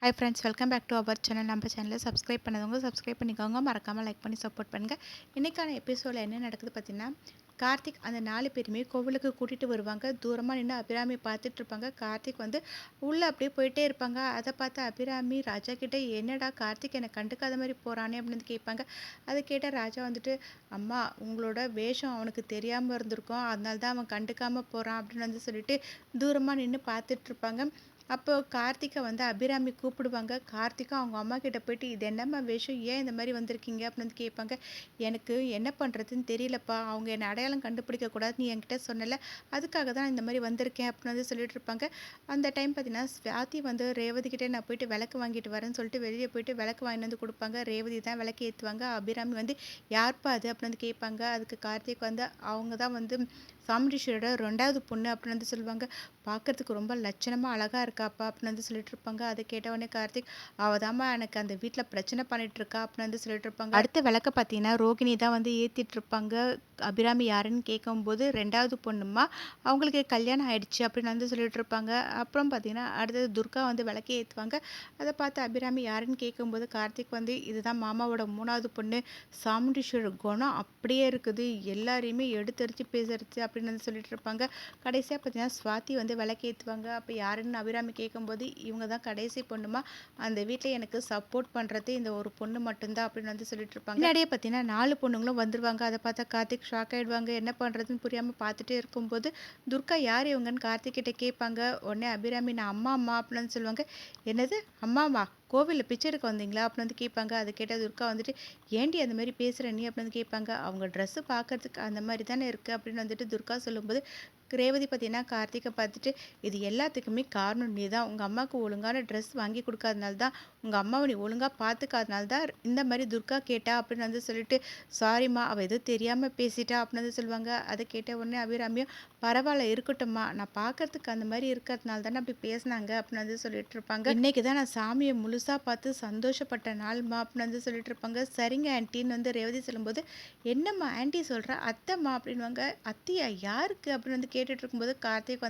Hi friends, welcome back to our channel. நம்ம சேனலில் subscribe பண்ணாதவங்க சப்ஸ்கிரைப் பண்ணிக்கோங்க. மறக்காமல் லைக் பண்ணி சப்போர்ட் பண்ணுங்கள். இன்றைக்கான எபிசோடில் என்ன நடக்குது பார்த்தீங்கன்னா, கார்த்திக் அந்த 4 பேருமே கோவிலுக்கு கூட்டிகிட்டு வருவாங்க. தூரமாக நின்று அபிராமி பார்த்துட்டு இருப்பாங்க. கார்த்திக் உள்ளே அப்படியே போயிட்டே இருப்பாங்க. அதை பார்த்து அபிராமி ராஜா கிட்ட, என்னடா கார்த்திக் என்னை கண்டுக்காத மாதிரி போகிறானே அப்படின்னு கேட்பாங்க. அதை கேட்ட ராஜா அம்மா, உங்களோட வேஷம் அவனுக்கு தெரியாமல் இருந்திருக்கும், அதனால தான் அவன் கண்டுக்காமல் போகிறான் அப்படின்னு சொல்லிட்டு தூரமாக நின்று பார்த்துட்டு இருப்பாங்க. அப்போ கார்த்திகை அபிராமி கூப்பிடுவாங்க. கார்த்திக்கும் அவங்க அம்மா கிட்ட போயிட்டு, இது என்னம்மா வேஷம், ஏன் இந்த மாதிரி வந்திருக்கீங்க அப்படின்னு கேட்பாங்க. எனக்கு என்ன பண்ணுறதுன்னு தெரியலப்பா, அவங்க என்னை அடையாளம் கண்டுபிடிக்கக்கூடாது, நீ என்கிட்ட சொன்னல, அதுக்காக தான் இந்த மாதிரி வந்திருக்கேன் அப்படின்னு சொல்லிட்டு இருப்பாங்க. அந்த டைம் பார்த்தீங்கன்னா, ஸ்வாதி ரேவதி கிட்டே நான் போயிட்டு விளக்கு வாங்கிட்டு வரேன்னு சொல்லிட்டு வெளியே போயிட்டு விளக்கு வாங்கிட்டு கொடுப்பாங்க. ரேவதி தான் விளக்கு ஏற்றுவாங்க. அபிராமி யார்ப்பா அது அப்படின்னு கேட்பாங்க. அதுக்கு கார்த்திக் அவங்க தான் சாமுண்டீஸ்வரோட 2வது பொண்ணு அப்படின்னு சொல்லுவாங்க. பார்க்கறதுக்கு ரொம்ப லட்சணமாக அழகாக இருக்காப்பா அப்படின்னு சொல்லிட்டு இருப்பாங்க. அதை கேட்டவொடனே கார்த்திக், அவதாம்மா எனக்கு அந்த வீட்டில் பிரச்சனை பண்ணிட்டு இருக்கா அப்படின்னு சொல்லிட்டு இருப்பாங்க. அடுத்த விளக்க பார்த்தீங்கன்னா ரோகிணி தான் ஏற்றிட்டு இருப்பாங்க. அபிராமி யாருன்னு கேட்கும்போது 2வது பொண்ணுமா, அவங்களுக்கு கல்யாணம் ஆயிடுச்சு அப்படின்னு சொல்லிட்டு இருப்பாங்க. அப்புறம் பார்த்தீங்கன்னா அடுத்தது துர்கா விளக்கே ஏற்றுவாங்க. அதை பார்த்து அபிராமி யாருன்னு கேட்கும்போது கார்த்திக் இதுதான் மாமாவோட 3வது பொண்ணு, சாமுண்டீஸ்வரர் குணம் அப்படியே இருக்குது, எல்லாரையுமே எடுத்தரிச்சு பேசுறது அப்படின்னு சொல்லிட்டு இருப்பாங்க. கடைசியாக பார்த்தீங்கன்னா ஸ்வாதி விளக்கேற்றுவாங்க. அப்போ யாருன்னு அபிராமி கேட்கும்போது, இவங்க தான் கடைசி பொண்ணுமா, அந்த வீட்டில் எனக்கு சப்போர்ட் பண்ணுறது இந்த ஒரு பொண்ணு மட்டும்தான் அப்படின்னு சொல்லிட்டு இருப்பாங்க. முன்னாடியே பார்த்தீங்கன்னா 4 பொண்ணுங்களும் வந்துருவாங்க. அதை பார்த்தா கார்த்திக் ஷாக் ஆகிடுவாங்க. என்ன பண்ணுறதுன்னு புரியாமல் பார்த்துட்டே இருக்கும்போது துர்கா யார் இவங்கன்னு கார்த்திக் கிட்ட கேட்பாங்க. உடனே அபிராமி, நான் அம்மா அப்படின்னு சொல்லுவாங்க. என்னது அம்மாவா, கோவிலில் பிச்சை எடுக்க வந்தீங்களா அப்படின்னு கேட்பாங்க. அதை கேட்டால் துர்கா ஏண்டி அந்த மாதிரி பேசுகிற நீ அப்படின்னு கேட்பாங்க. அவங்க ட்ரெஸ்ஸு பார்க்கறதுக்கு அந்த மாதிரி தானே இருக்குது அப்படின்னு துர்கா சொல்லும்போது ரேவதி பார்த்தீங்கன்னா கார்த்திகை பார்த்துட்டு, இது எல்லாத்துக்குமே காரணம் நீ தான், உங்கள் அம்மாவுக்கு ஒழுங்கான ட்ரெஸ் வாங்கி கொடுக்காதனால தான், உங்கள் அம்மாவை நீ ஒழுங்காக பார்த்துக்காதனால தான் இந்த மாதிரி துர்கா கேட்டா அப்படின்னு சொல்லிட்டு, சாரிம்மா அவள் எதுவும் தெரியாமல் பேசிட்டா அப்படின்னு சொல்லுவாங்க. அதை கேட்ட உடனே அபிராமியும், பரவாயில்ல இருக்கட்டும்மா, நான் பார்க்கறதுக்கு அந்த மாதிரி இருக்கிறதுனால தானே அப்படி பேசினாங்க அப்படின்னு சொல்லிட்டு இருப்பாங்க. இன்னைக்கு தான் நான் சாமியை முழுசாக பார்த்து சந்தோஷப்பட்ட நாள்மா அப்படின்னு சொல்லிட்டு இருப்பாங்க. சரிங்க ஆன்ட்டின்னு ரேவதி சொல்லும்போது, என்னம்மா ஆன்ட்டி சொல்கிற, அத்தைம்மா அப்படின்வாங்க. அத்தியா யாருக்கு அப்படின்னு கேட்டுட்டு இருக்கும்போது கார்த்திக்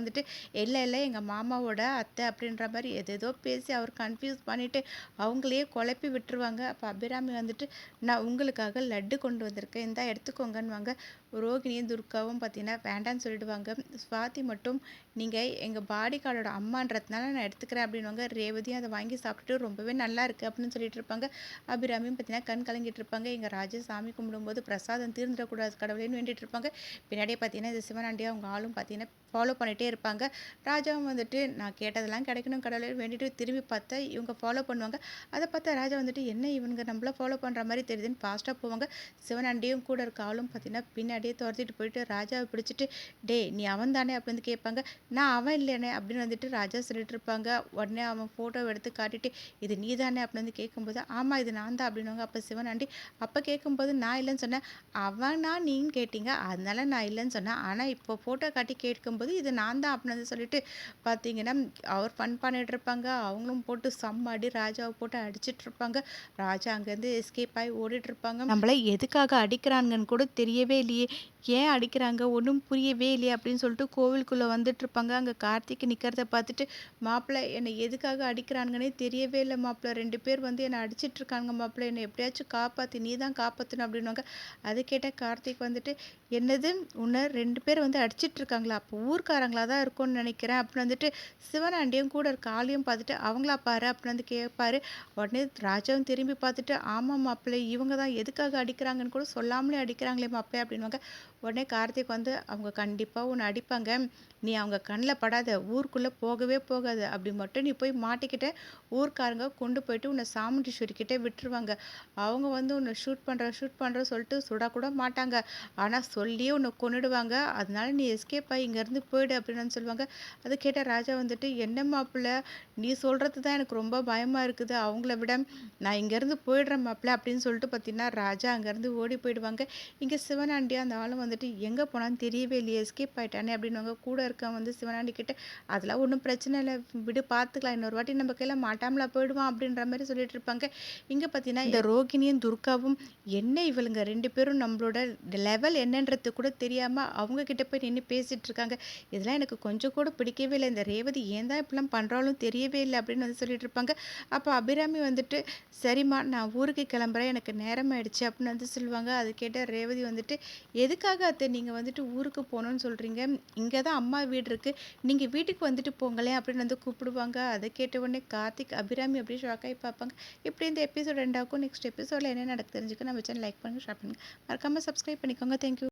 இல்லை இல்லை எங்கள் மாமாவோட அத்தை அப்படின்ற மாதிரி எதேதோ பேசி அவர் கன்ஃபியூஸ் பண்ணிவிட்டு அவங்களையே குழப்பி விட்டுருவாங்க. அப்போ அபிராமி நான் உங்களுக்காக லட்டு கொண்டு வந்திருக்கேன், இந்தா எடுத்துக்கோங்கன்னுவாங்க. ரோகிணியும் துர்காவும் பார்த்தீங்கன்னா வேண்டான்னு சொல்லிடுவாங்க. ஸ்வாதி மட்டும், நீங்கள் எங்கள் பாடி கார்டோட அம்மான்றதுனால நான் எடுத்துக்கிறேன் அப்படின்வாங்க. ரேவதியும் அதை வாங்கி சாப்பிட்டுட்டு ரொம்பவே நல்லா இருக்குது அப்படின்னு சொல்லிட்டு இருப்பாங்க. அபிராமியும் பார்த்தீங்கன்னா கண் கலங்கிட்டு இருப்பாங்க. எங்கள் ராஜா சாமி கும்பிடும்போது பிரசாதம் தீர்ந்துடக்கூடாது கடவுளேன்னு வேண்டிட்டு இருப்பாங்க. பின்னாடியே பார்த்தீங்கன்னா இந்த சிவனாண்டியா அவங்க ஆளும் பார்த்தீங்கன்னா ஃபாலோ பண்ணிகிட்டே இருப்பாங்க. ராஜாவும் நான் கேட்டதெல்லாம் கிடைக்கணும் கடவுளே வேண்டிட்டு திரும்பி பார்த்தா இவங்க ஃபாலோ பண்ணுவாங்க. அதை பார்த்தா ராஜா என்ன இவங்க நம்மள ஃபாலோ பண்ணுற மாதிரி தெரியுதுன்னு ஃபாஸ்ட்டாக போவாங்க. சிவனாண்டியும் கூட இருக்க ஆளும் பார்த்தீங்கன்னா பின்னாடியே துரத்திட்டு போயிட்டு ராஜாவை பிடிச்சிட்டு, டே நீ அவன் தானே அப்படின்னு கேட்பாங்க. நான் அவன் இல்லைனே அப்படின்னு ராஜா சொல்லிட்டு இருப்பாங்க. உடனே அவன் ஃபோட்டோவை எடுத்து காட்டிட்டு, இது நீ தானே அப்படின்னு கேட்கும்போது, ஆமாம் இது நான் தான் அப்படின்வாங்க. அப்போ சிவனாண்டி, அப்போ கேட்கும்போது நான் இல்லைன்னு சொன்னேன், அவனா நீன்னு கேட்டீங்க அதனால நான் இல்லைன்னு சொன்னேன், ஆனால் இப்போ ஃபோட்டோ காட்டி கேட்கும்போது இது நான் தான் அப்படின்னு சொல்லிட்டு பார்த்தீங்கன்னா அவர் ஃபன் பண்ணிட்டு இருப்பாங்க. அவங்களும் போட்டு செம்ம அடி ராஜாவை போட்டு அடிச்சிட்டு இருப்பாங்க. ராஜா அங்கேருந்து எஸ்கேப் ஆகி ஓடிட்டு இருப்பாங்க. நம்மளை எதுக்காக அடிக்கிறாங்கன்னு கூட தெரியவே இல்லையே, ஏன் அடிக்கிறாங்க ஒன்றும் புரியவே இல்லையே அப்படின்னு சொல்லிட்டு கோவிலுக்குள்ளே வந்துட்டு இருப்பாங்க. அங்கே கார்த்திக் நிற்கிறத பார்த்துட்டு, மாப்பிள்ளை என்னை எதுக்காக அடிக்கிறாங்கன்னே தெரியவே இல்லை மாப்பிள்ளை, 2 பேர் என்னை அடிச்சிட்டு இருக்காங்க மாப்பிள்ளை, என்னை எப்படியாச்சும் காப்பாற்றி நீ தான் காப்பாற்றணும் அப்படின்வாங்க. அதை கேட்டால் கார்த்திக் என்னது உன்னை 2 பேர் அடிச்சிட்டு இருக்காங்களா, அப்போ ஊர்க்காரங்களா தான் இருக்கும்னு நினைக்கிறேன் அப்படின்னு சிவனாண்டியும் கூட இருக்க ஆளையும் பார்த்துட்டு, அவங்களா பாரு அப்படின்னு கேட்பாரு. உடனே ராஜாவும் திரும்பி பார்த்துட்டு, ஆமாம் மாப்பிள்ளை இவங்க தான், எதுக்காக அடிக்கிறாங்கன்னு கூட சொல்லாமலே அடிக்கிறாங்களே மாப்பிள்ளை அப்படின்வாங்க. உடனே கார்த்திக் அவங்க கண்டிப்பாக உன்னை அடிப்பாங்க, நீ அவங்க கண்ணில் படாத, ஊருக்குள்ளே போகவே போகாது, அப்படி மட்டும் நீ போய் மாட்டிக்கிட்ட ஊர்க்காரங்க கொண்டு போயிட்டு உன்னை சாமுண்டீஸ்வரி கிட்டே விட்டுருவாங்க. அவங்க உன்னை ஷூட் பண்ணுற சொல்லிட்டு சுடக்கூட மாட்டாங்க, ஆனால் சொல்லியே உன்னை கொன்னுடுவாங்க, அதனால நீ எஸ்கேப் ஆகி இங்கேருந்து போயிடு அப்படின்னு சொல்லுவாங்க. அது கேட்ட ராஜா என்ன மாப்பிள்ளை நீ சொல்கிறது தான் எனக்கு ரொம்ப பயமாக இருக்குது, அவங்கள விட நான் இங்கேருந்து போயிடுறேன் மாப்பிள்ளை அப்படின்னு சொல்லிட்டு பார்த்தீங்கன்னா ராஜா அங்கேருந்து ஓடி போயிடுவாங்க. இங்கே சிவனாண்டியா அந்த ஆளும் எங்கே போனான்னு தெரியவே இல்லையே, எஸ்கேப் ஆகிட்டானே அப்படின்வாங்க. கூட இருக்கான் வந்து சிவனாண்டி கிட்ட. அதெல்லாம் ஒன்றும் பிரச்சனை இல்லை, விடு பார்த்துக்கலாம், இன்னொரு வாட்டி நம்ம கையில் மாட்டாமலா போயிடுவான் அப்படின்ற மாதிரி சொல்லிட்டு இருப்பாங்க. இங்கே பார்த்தீங்கன்னா இந்த ரோகிணியும் துர்காவும் என்ன இவளுங்க 2 பேரும் நம்மளோட லெவல் என்னன்றது கூட தெரியாமல் அவங்க கிட்ட போய் நின்று பேசிட்டு இருக்காங்க. இதெல்லாம் எனக்கு கொஞ்சம் கூட பிடிக்கவே இல்லை. இந்த ரேவதி ஏன் தான் இப்படிலாம் பண்ணுறாலும் தெரியவே இல்லை அப்படின்னு வந்து சொல்லிட்டு இருப்பாங்க. அப்போ அபிராமி வந்துட்டு சரிம்மா நான் ஊருக்கு கிளம்புறேன், எனக்கு நேரம் ஆயிடுச்சு அப்படின்னு வந்து சொல்லுவாங்க. அது கேட்ட ரேவதி வந்துட்டு எதுக்காக அத்தை நீங்கள் வந்துட்டு ஊருக்கு போகணும்னு சொல்கிறீங்க, இங்கே தான் அம்மா வீடு இருக்குது, நீங்கள் வீட்டுக்கு வந்துட்டு போங்களேன் அப்படின்னு வந்து கூப்பிடுவாங்க. அதை கேட்ட உடனே கார்த்திக் அபிராமி அப்படியே ஷாக் ஆகி பார்ப்பாங்க. இப்படி இந்த எபிசோட் ரெண்டாக்கும். நெக்ஸ்ட் எபிசோடில் என்ன நடக்கு தெரிஞ்சுக்க நம்ம சேனல் லைக் பண்ணுங்கள், ஷேர் பண்ணுங்கள், மறக்காமல் சப்ஸ்கிரைப் பண்ணிக்கோங்க. தேங்க்யூ.